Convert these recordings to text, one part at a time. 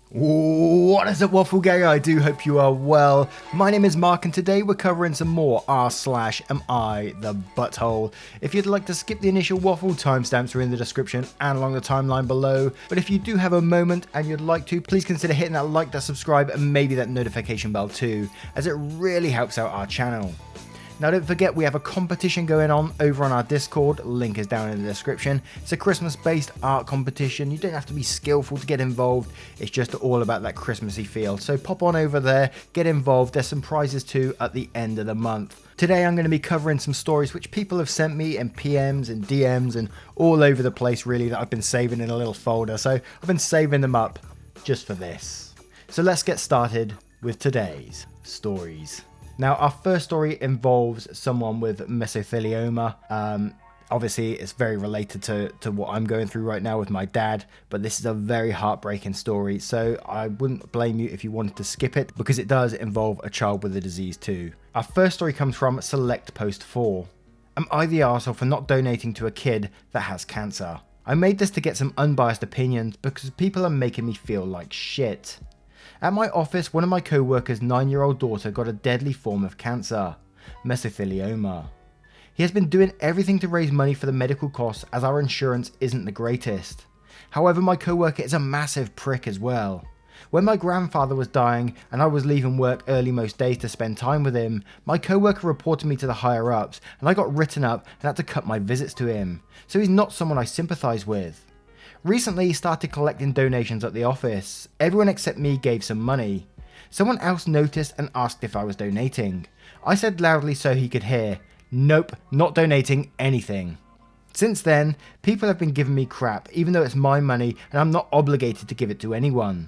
What is up, Waffle Gang? I do hope you are well. My name is Mark, and today we're covering some more r/am I the Butthole. If you'd like to skip the initial waffle, timestamps are in the description and along the timeline below. But if you do have a moment and you'd like to, please consider hitting that like, that subscribe, and maybe that notification bell too, as it really helps out our channel. Now don't forget, we have a competition going on over on our Discord, link is down in the description. It's a Christmas based art competition. You don't have to be skillful to get involved, it's just all about that Christmassy feel. So pop on over there, get involved, there's some prizes too at the end of the month. Today I'm going to be covering some stories which people have sent me in PMs and DMs and all over the place really, that I've been saving in a little folder. So I've been saving them up just for this. So let's get started with today's stories. Now, our first story involves someone with mesothelioma. Obviously, it's very related to what I'm going through right now with my dad, but this is a very heartbreaking story, so I wouldn't blame you if you wanted to skip it, because it does involve a child with the disease too. Our first story comes from Select Post 4. Am I the arsehole for not donating to a kid that has cancer? I made this to get some unbiased opinions because people are making me feel like shit. At my office, one of my co-workers' 9-year-old daughter got a deadly form of cancer, mesothelioma. He has been doing everything to raise money for the medical costs, as our insurance isn't the greatest. However, my co-worker is a massive prick as well. When my grandfather was dying and I was leaving work early most days to spend time with him, my co-worker reported me to the higher ups and I got written up and had to cut my visits to him, so he's not someone I sympathise with. Recently, he started collecting donations at the office. Everyone except me gave some money. Someone else noticed and asked if I was donating. I said loudly so he could hear, "Nope, not donating anything." Since then, people have been giving me crap, even though it's my money and I'm not obligated to give it to anyone.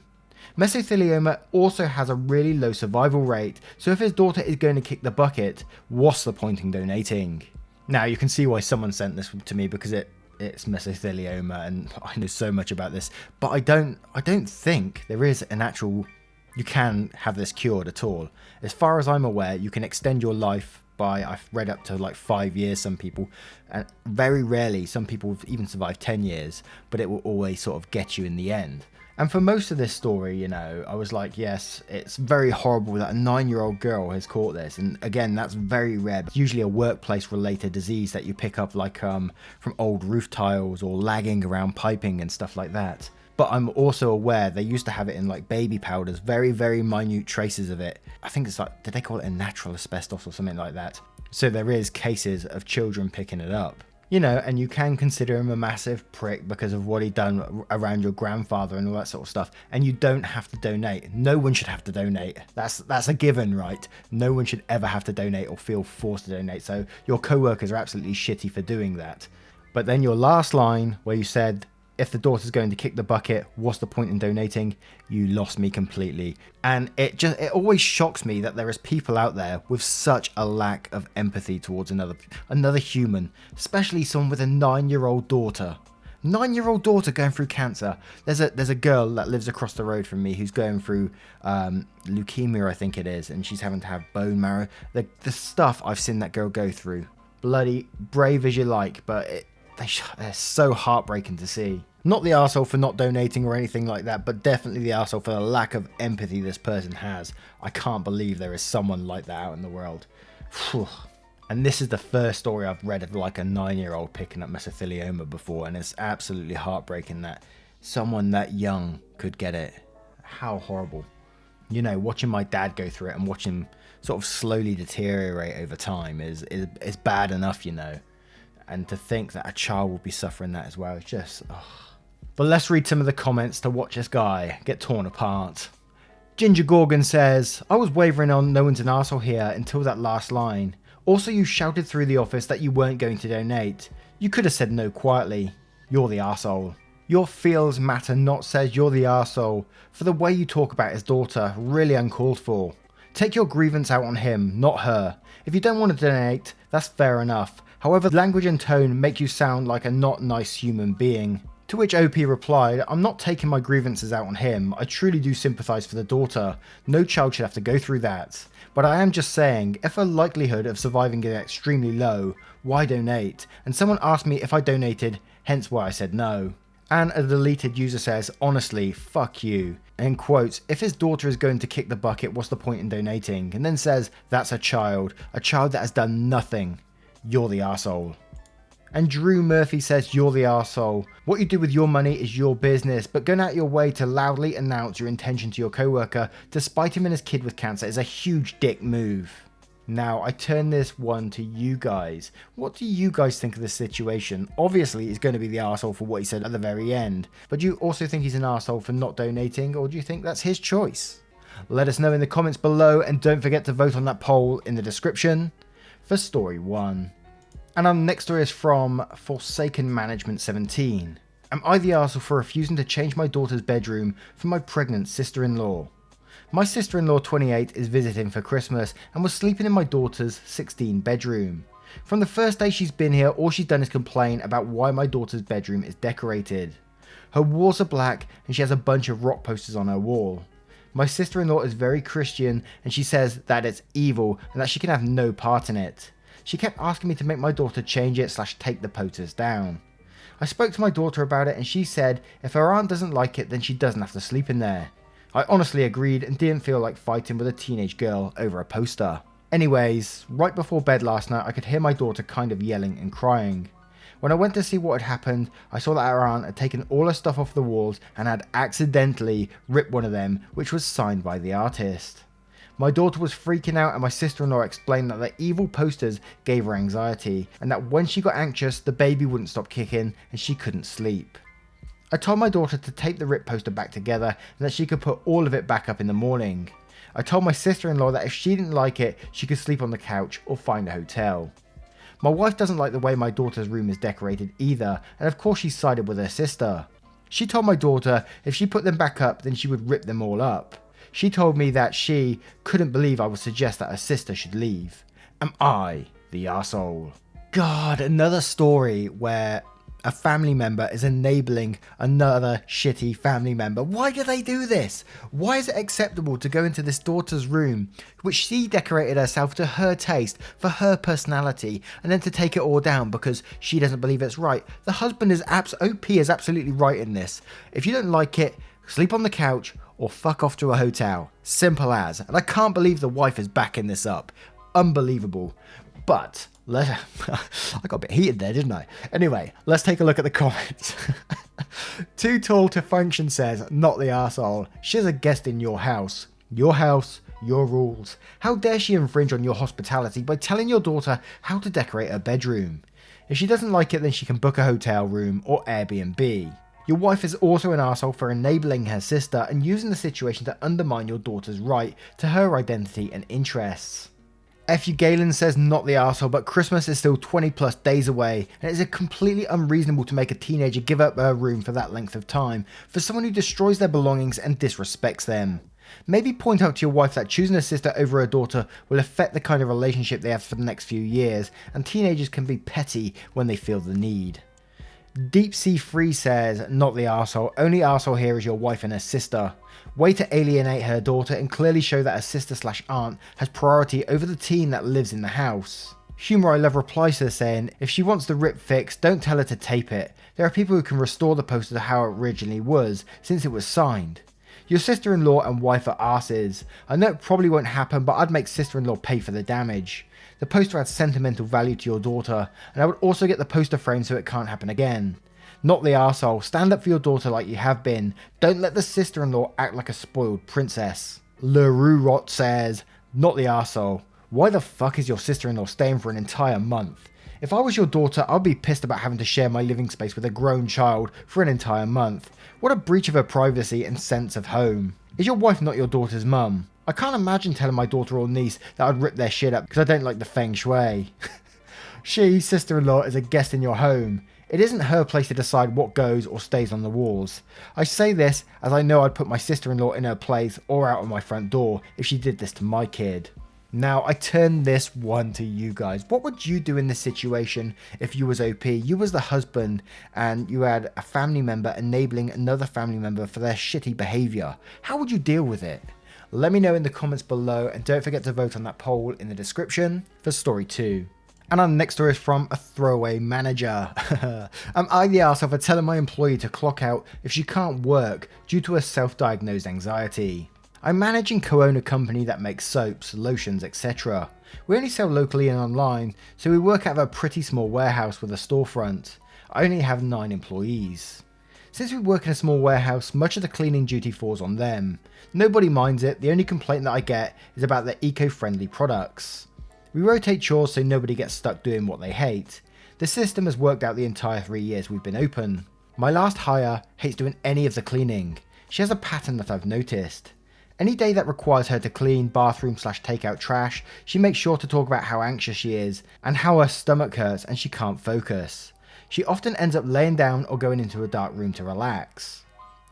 Mesothelioma also has a really low survival rate, so if his daughter is going to kick the bucket, what's the point in donating? Now, you can see why someone sent this to me, because it's mesothelioma and I know so much about this, but I don't think there is an actual, you can have this cured at all. As far as I'm aware, you can extend your life by, I've read up to like 5 years, some people, and very rarely, some people have even survived 10 years, but it will always sort of get you in the end. And for most of this story, you know, I was like, yes, it's very horrible that a 9-year-old girl has caught this. And again, that's very rare. It's usually a workplace related disease that you pick up like from old roof tiles or lagging around piping and stuff like that. But I'm also aware they used to have it in like baby powders, very, very minute traces of it. I think it's like, did they call it a natural asbestos or something like that? So there is cases of children picking it up. You know, and you can consider him a massive prick because of what he done around your grandfather and all that sort of stuff. And you don't have to donate. No one should have to donate. That's a given, right? No one should ever have to donate or feel forced to donate. So your co-workers are absolutely shitty for doing that. But then your last line where you said, if the daughter's going to kick the bucket, what's the point in donating? You lost me completely. And it always shocks me that there is people out there with such a lack of empathy towards another human, especially someone with a 9-year-old daughter. 9-year-old daughter going through cancer. There's a girl that lives across the road from me who's going through leukemia, I think it is, and she's having to have bone marrow. The stuff I've seen that girl go through. Bloody brave as you like, but they're so heartbreaking to see. Not the arsehole for not donating or anything like that, but definitely the arsehole for the lack of empathy this person has. I can't believe there is someone like that out in the world. And this is the first story I've read of like a 9-year-old picking up mesothelioma before, and it's absolutely heartbreaking that someone that young could get it. How horrible. You know, watching my dad go through it and watching him sort of slowly deteriorate over time is bad enough, you know. And to think that a child will be suffering that as well, it's just, ugh. But let's read some of the comments to watch this guy get torn apart. Ginger Gorgon says, I was wavering on no one's an arsehole here until that last line. Also, you shouted through the office that you weren't going to donate. You could have said no quietly. You're the arsehole. Your feels matter not says you're the arsehole for the way you talk about his daughter, really uncalled for. Take your grievance out on him, not her. If you don't want to donate, that's fair enough. However, language and tone make you sound like a not nice human being. To which OP replied, I'm not taking my grievances out on him, I truly do sympathise for the daughter, no child should have to go through that. But I am just saying, if a likelihood of surviving is extremely low, why donate? And someone asked me if I donated, hence why I said no. And a deleted user says, honestly, fuck you. And in quotes, if his daughter is going to kick the bucket, what's the point in donating? And then says, that's a child that has done nothing. You're the arsehole. And Drew Murphy says, you're the arsehole. What you do with your money is your business, but going out your way to loudly announce your intention to your coworker, despite him and his kid with cancer, is a huge dick move. Now, I turn this one to you guys. What do you guys think of this situation? Obviously, he's going to be the arsehole for what he said at the very end. But do you also think he's an arsehole for not donating, or do you think that's his choice? Let us know in the comments below, and don't forget to vote on that poll in the description for story 1. And our next story is from Forsaken Management 17. Am I the arsehole for refusing to change my daughter's bedroom for my pregnant sister-in-law? My sister-in-law 28 is visiting for Christmas and was sleeping in my daughter's 16 bedroom. From the first day she's been here, all she's done is complain about why my daughter's bedroom is decorated. Her walls are black and she has a bunch of rock posters on her wall. My sister-in-law is very Christian and she says that it's evil and that she can have no part in it. She kept asking me to make my daughter change it / take the posters down. I spoke to my daughter about it and she said if her aunt doesn't like it then she doesn't have to sleep in there. I honestly agreed and didn't feel like fighting with a teenage girl over a poster. Anyways, right before bed last night I could hear my daughter kind of yelling and crying. When I went to see what had happened, I saw that her aunt had taken all her stuff off the walls and had accidentally ripped one of them, which was signed by the artist. My daughter was freaking out and my sister-in-law explained that the evil posters gave her anxiety and that when she got anxious the baby wouldn't stop kicking and she couldn't sleep. I told my daughter to tape the ripped poster back together and that she could put all of it back up in the morning. I told my sister-in-law that if she didn't like it, she could sleep on the couch or find a hotel. My wife doesn't like the way my daughter's room is decorated either, and of course she sided with her sister. She told my daughter if she put them back up then she would rip them all up. She told me that she couldn't believe I would suggest that her sister should leave. Am I the arsehole? God, another story where a family member is enabling another shitty family member. Why do they do this? Why is it acceptable to go into this daughter's room, which she decorated herself to her taste, for her personality, and then to take it all down because she doesn't believe it's right? The husband is OP is absolutely right in this. If you don't like it, sleep on the couch or fuck off to a hotel. Simple as. And I can't believe the wife is backing this up. Unbelievable. But I got a bit heated there, didn't I? Anyway, let's take a look at the comments. Too Tall to Function says, not the arsehole. She's a guest in your house. Your house, your rules. How dare she infringe on your hospitality by telling your daughter how to decorate her bedroom? If she doesn't like it, then she can book a hotel room or Airbnb. Your wife is also an arsehole for enabling her sister and using the situation to undermine your daughter's right to her identity and interests. F.U. Galen says not the arsehole, but Christmas is still 20 plus days away and it is completely unreasonable to make a teenager give up her room for that length of time for someone who destroys their belongings and disrespects them. Maybe point out to your wife that choosing a sister over her daughter will affect the kind of relationship they have for the next few years, and teenagers can be petty when they feel the need. Deep Sea Free says, not the arsehole, only arsehole here is your wife and her sister. Way to alienate her daughter and clearly show that her sister / aunt has priority over the teen that lives in the house. Humor I Love replies to this saying, if she wants the rip fixed, don't tell her to tape it. There are people who can restore the poster to how it originally was, since it was signed. Your sister-in-law and wife are arses. I know it probably won't happen, but I'd make sister-in-law pay for the damage. The poster adds sentimental value to your daughter, and I would also get the poster framed so it can't happen again. Not the arsehole, stand up for your daughter like you have been. Don't let the sister-in-law act like a spoiled princess. LeRoux says, not the arsehole. Why the fuck is your sister-in-law staying for an entire month? If I was your daughter, I'd be pissed about having to share my living space with a grown child for an entire month. What a breach of her privacy and sense of home. Is your wife not your daughter's mum? I can't imagine telling my daughter or niece that I'd rip their shit up because I don't like the feng shui. She, sister-in-law, is a guest in your home. It isn't her place to decide what goes or stays on the walls. I say this as I know I'd put my sister-in-law in her place or out of my front door if she did this to my kid. Now, I turn this one to you guys. What would you do in this situation if you was OP? You was the husband and you had a family member enabling another family member for their shitty behavior. How would you deal with it? Let me know in the comments below and don't forget to vote on that poll in the description for story 2. And our next story is from a throwaway manager. Am I the arsehole for telling my employee to clock out if she can't work due to a self-diagnosed anxiety? I manage and co-own a company that makes soaps, lotions, etc. We only sell locally and online, so we work out of a pretty small warehouse with a storefront. I only have 9 employees. Since we work in a small warehouse, much of the cleaning duty falls on them. Nobody minds it, the only complaint that I get is about the eco-friendly products. We rotate chores so nobody gets stuck doing what they hate. The system has worked out the entire 3 years we've been open. My last hire hates doing any of the cleaning. She has a pattern that I've noticed. Any day that requires her to clean bathroom/takeout trash, she makes sure to talk about how anxious she is and how her stomach hurts and she can't focus. She often ends up laying down or going into a dark room to relax.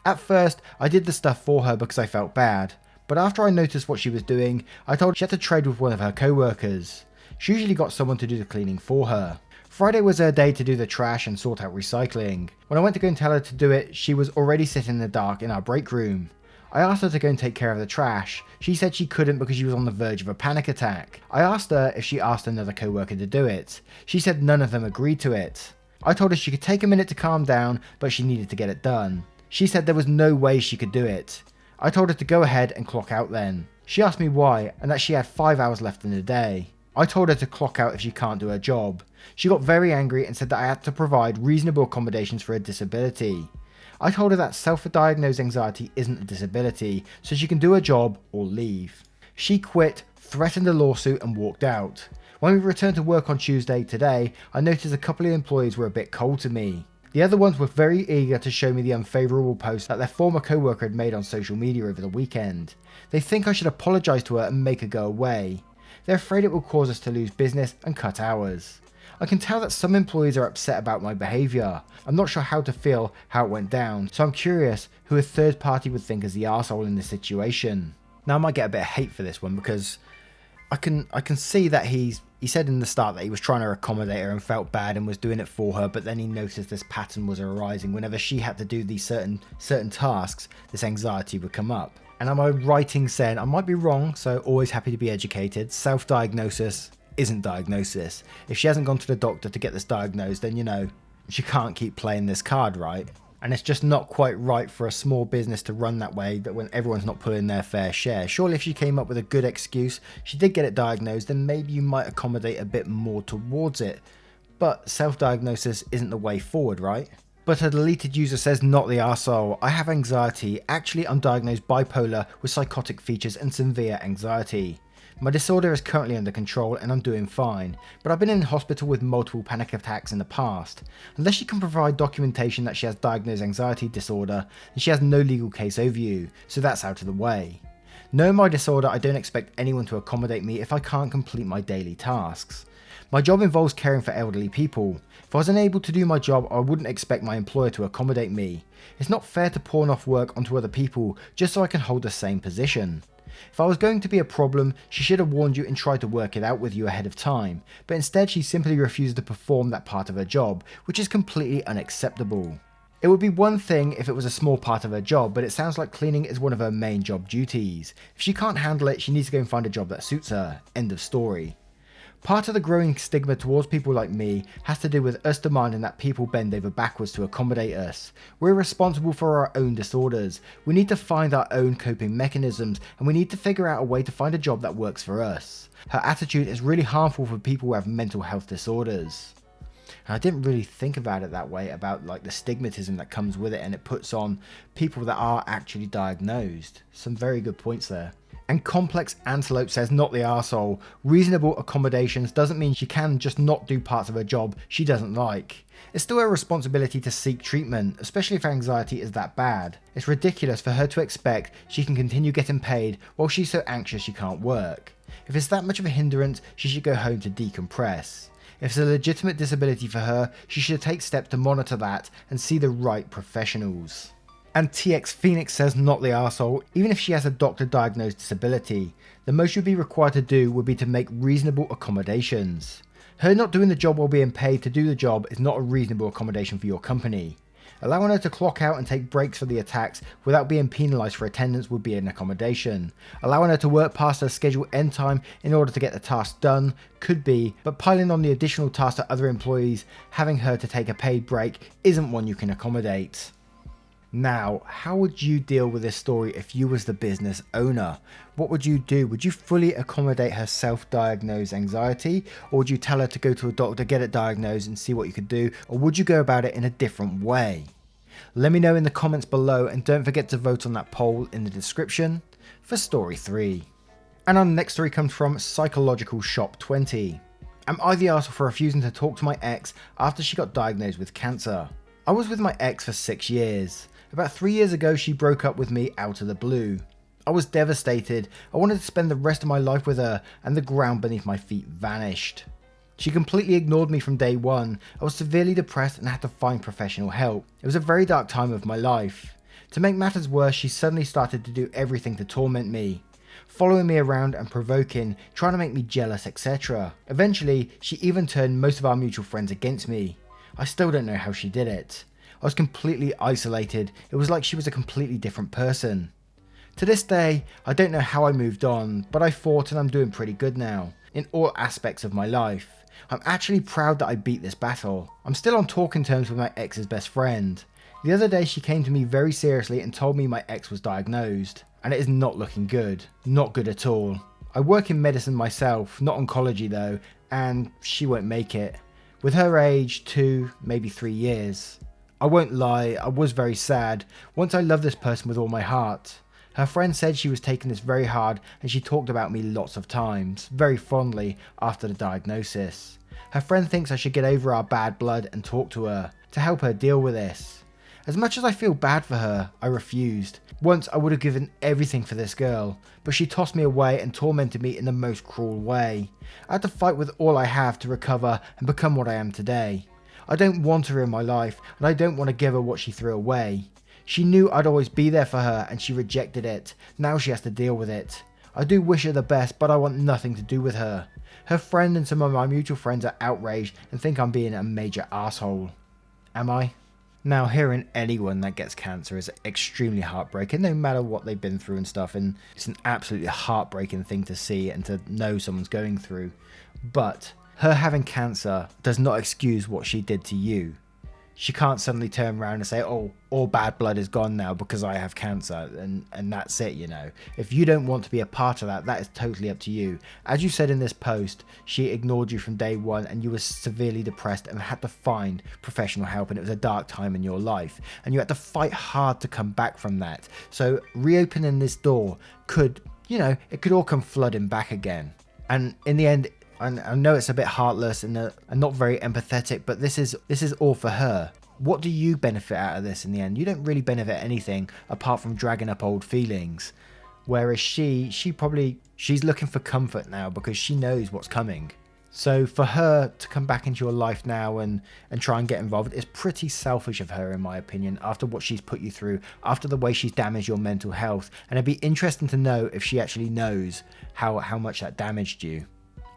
At first, I did the stuff for her because I felt bad. But after I noticed what she was doing, I told her she had to trade with one of her co-workers. She usually got someone to do the cleaning for her. Friday was her day to do the trash and sort out recycling. When I went to go and tell her to do it, she was already sitting in the dark in our break room. I asked her to go and take care of the trash. She said she couldn't because she was on the verge of a panic attack. I asked her if she asked another co-worker to do it. She said none of them agreed to it. I told her she could take a minute to calm down, but she needed to get it done. She said there was no way she could do it. I told her to go ahead and clock out then. She asked me why and that she had 5 hours left in the day. I told her to clock out if she can't do her job. She got very angry and said that I had to provide reasonable accommodations for her disability. I told her that self-diagnosed anxiety isn't a disability, so she can do her job or leave. She quit, threatened a lawsuit and walked out. When we returned to work on Tuesday today, I noticed a couple of employees were a bit cold to me. The other ones were very eager to show me the unfavourable post that their former co-worker had made on social media over the weekend. They think I should apologise to her and make her go away. They're afraid it will cause us to lose business and cut hours. I can tell that some employees are upset about my behaviour. I'm not sure how to feel how it went down, so I'm curious who a third party would think is the arsehole in this situation. Now I might get a bit of hate for this one because I can see that he said in the start that he was trying to accommodate her and felt bad and was doing it for her, but then he noticed this pattern was arising. Whenever she had to do these certain tasks, this anxiety would come up. And am I right in saying, I might be wrong, so always happy to be educated, self-diagnosis isn't diagnosis. If she hasn't gone to the doctor to get this diagnosed, then, you know, she can't keep playing this card, right? And it's just not quite right for a small business to run that way, that when everyone's not pulling their fair share. Surely if she came up with a good excuse, she did get it diagnosed, then maybe you might accommodate a bit more towards it. But self-diagnosis isn't the way forward, right? But a deleted user says, not the arsehole. I have anxiety. Actually, I'm diagnosed bipolar with psychotic features and severe anxiety. My disorder is currently under control and I'm doing fine, but I've been in hospital with multiple panic attacks in the past. Unless she can provide documentation that she has diagnosed anxiety disorder, then she has no legal case over you, so that's out of the way. Knowing my disorder, I don't expect anyone to accommodate me if I can't complete my daily tasks. My job involves caring for elderly people. If I was unable to do my job, I wouldn't expect my employer to accommodate me. It's not fair to pawn off work onto other people just so I can hold the same position. If I was going to be a problem, she should have warned you and tried to work it out with you ahead of time, but instead she simply refused to perform that part of her job, which is completely unacceptable. It would be one thing if it was a small part of her job, but it sounds like cleaning is one of her main job duties. If she can't handle it, she needs to go and find a job that suits her. End of story. Part of the growing stigma towards people like me has to do with us demanding that people bend over backwards to accommodate us. We're responsible for our own disorders. We need to find our own coping mechanisms, and we need to figure out a way to find a job that works for us. Her attitude is really harmful for people who have mental health disorders. And I didn't really think about it that way, about like the stigmatism that comes with it and it puts on people that are actually diagnosed. Some very good points there. And Complex Antelope says, not the arsehole. Reasonable accommodations doesn't mean she can just not do parts of her job she doesn't like. It's still her responsibility to seek treatment, especially if anxiety is that bad. It's ridiculous for her to expect she can continue getting paid while she's so anxious she can't work. If it's that much of a hindrance, she should go home to decompress. If it's a legitimate disability for her, she should take steps to monitor that and see the right professionals. And TX Phoenix says, not the arsehole. Even if she has a doctor-diagnosed disability, the most you'd be required to do would be to make reasonable accommodations. Her not doing the job while being paid to do the job is not a reasonable accommodation for your company. Allowing her to clock out and take breaks for the attacks without being penalised for attendance would be an accommodation. Allowing her to work past her scheduled end time in order to get the task done could be, but piling on the additional tasks to other employees, having her to take a paid break isn't one you can accommodate. Now, how would you deal with this story if you was the business owner? What would you do? Would you fully accommodate her self-diagnosed anxiety, or would you tell her to go to a doctor, get it diagnosed and see what you could do, or would you go about it in a different way? Let me know in the comments below, and don't forget to vote on that poll in the description for story 3. And our next story comes from Psychological Shop 20. Am I the arsehole for refusing to talk to my ex after she got diagnosed with cancer? I was with my ex for 6 years. About 3 years ago, she broke up with me out of the blue. I was devastated. I wanted to spend the rest of my life with her, and the ground beneath my feet vanished. She completely ignored me from day one. I was severely depressed and had to find professional help. It was a very dark time of my life. To make matters worse, she suddenly started to do everything to torment me, following me around and provoking, trying to make me jealous, etc. Eventually, she even turned most of our mutual friends against me. I still don't know how she did it. I was completely isolated. It was like she was a completely different person. To this day, I don't know how I moved on, but I fought and I'm doing pretty good now, in all aspects of my life. I'm actually proud that I beat this battle. I'm still on talking terms with my ex's best friend. The other day she came to me very seriously and told me my ex was diagnosed, and it is not looking good. Not good at all. I work in medicine myself, not oncology though, and she won't make it. With her age, 2, maybe 3 years. I won't lie, I was very sad. Once I loved this person with all my heart. Her friend said she was taking this very hard, and she talked about me lots of times, very fondly, after the diagnosis. Her friend thinks I should get over our bad blood and talk to her, to help her deal with this. As much as I feel bad for her, I refused. Once I would have given everything for this girl, but she tossed me away and tormented me in the most cruel way. I had to fight with all I have to recover and become what I am today. I don't want her in my life, and I don't want to give her what she threw away. She knew I'd always be there for her, and she rejected it. Now she has to deal with it. I do wish her the best, but I want nothing to do with her. Her friend and some of my mutual friends are outraged and think I'm being a major asshole. Am I? Now, hearing anyone that gets cancer is extremely heartbreaking, no matter what they've been through and stuff, and it's an absolutely heartbreaking thing to see and to know someone's going through. But her having cancer does not excuse what she did to you. She can't suddenly turn around and say, oh, all bad blood is gone now because I have cancer, and that's it, you know. If you don't want to be a part of that, that is totally up to you. As you said in this post, she ignored you from day one and you were severely depressed and had to find professional help, and it was a dark time in your life. And you had to fight hard to come back from that. So reopening this door could, you know, it could all come flooding back again. And in the end, and I know it's a bit heartless and not very empathetic, but this is all for her. What do you benefit out of this in the end? You don't really benefit anything apart from dragging up old feelings. Whereas she's looking for comfort now because she knows what's coming. So for her to come back into your life now and try and get involved is pretty selfish of her, in my opinion, after what she's put you through, after the way she's damaged your mental health. And it'd be interesting to know if she actually knows how much that damaged you.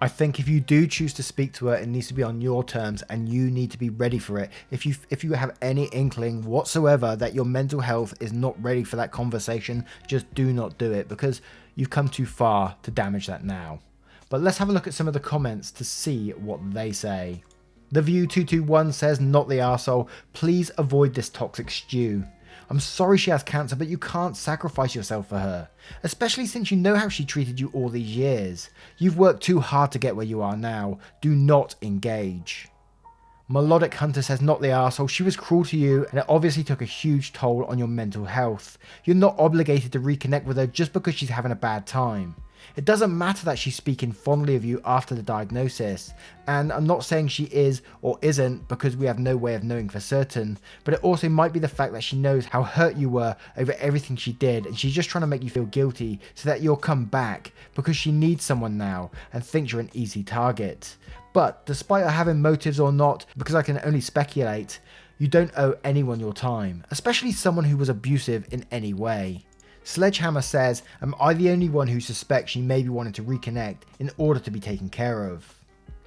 I think if you do choose to speak to her, it needs to be on your terms and you need to be ready for it. If you have any inkling whatsoever that your mental health is not ready for that conversation, just do not do it, because you've come too far to damage that now. But let's have a look at some of the comments to see what they say. The View 221 says, not the arsehole, please avoid this toxic stew. I'm sorry she has cancer, but you can't sacrifice yourself for her, especially since you know how she treated you all these years. You've worked too hard to get where you are now. Do not engage. Melodic Hunter says, not the arsehole, she was cruel to you and it obviously took a huge toll on your mental health. You're not obligated to reconnect with her just because she's having a bad time. It doesn't matter that she's speaking fondly of you after the diagnosis, and I'm not saying she is or isn't because we have no way of knowing for certain, but it also might be the fact that she knows how hurt you were over everything she did, and she's just trying to make you feel guilty so that you'll come back because she needs someone now and thinks you're an easy target. But despite her having motives or not, because I can only speculate, you don't owe anyone your time, especially someone who was abusive in any way. Sledgehammer says, am I the only one who suspects she may be wanting to reconnect in order to be taken care of?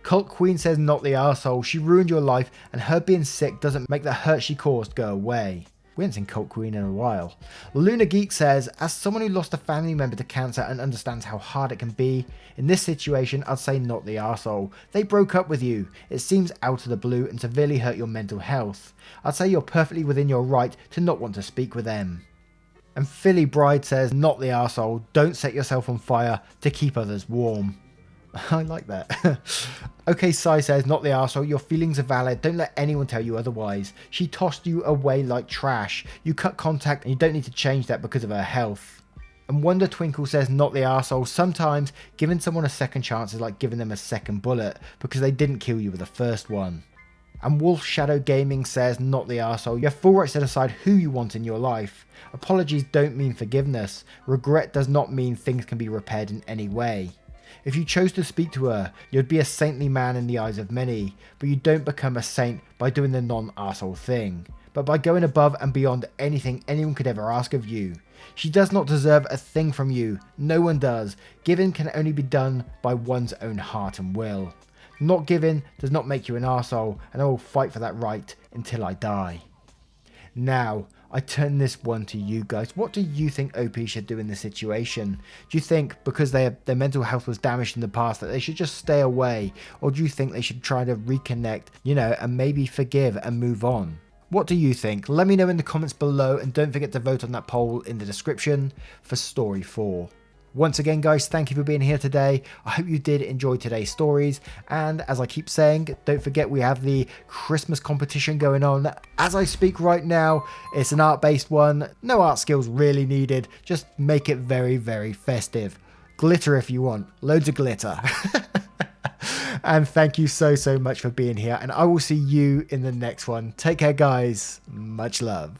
Cult Queen says not the arsehole. She ruined your life and her being sick doesn't make the hurt she caused go away. We haven't seen Cult Queen in a while. Luna Geek says, as someone who lost a family member to cancer and understands how hard it can be, in this situation I'd say not the arsehole. They broke up with you. It seems out of the blue and severely hurt your mental health. I'd say you're perfectly within your right to not want to speak with them. And Philly Bride says, not the arsehole. Don't set yourself on fire to keep others warm. I like that. Okay, Sai says, not the arsehole. Your feelings are valid. Don't let anyone tell you otherwise. She tossed you away like trash. You cut contact and you don't need to change that because of her health. And Wonder Twinkle says, not the arsehole. Sometimes giving someone a second chance is like giving them a second bullet because they didn't kill you with the first one. And Wolf Shadow Gaming says, not the arsehole. You have full rights to decide who you want in your life. Apologies don't mean forgiveness. Regret does not mean things can be repaired in any way. If you chose to speak to her, you'd be a saintly man in the eyes of many, but you don't become a saint by doing the non-arsehole thing, but by going above and beyond anything anyone could ever ask of you. She does not deserve a thing from you. No one does. Giving can only be done by one's own heart and will. Not giving does not make you an arsehole, and I will fight for that right until I die. Now, I turn this one to you guys. What do you think OP should do in this situation? Do you think because their mental health was damaged in the past that they should just stay away? Or do you think they should try to reconnect, and maybe forgive and move on? What do you think? Let me know in the comments below, and don't forget to vote on that poll in the description for Story 4. Once again, guys, thank you for being here today. I hope you did enjoy today's stories. And as I keep saying, don't forget we have the Christmas competition going on. As I speak right now, it's an art-based one. No art skills really needed. Just make it very, very festive. Glitter if you want. Loads of glitter. And thank you so much for being here. And I will see you in the next one. Take care, guys. Much love.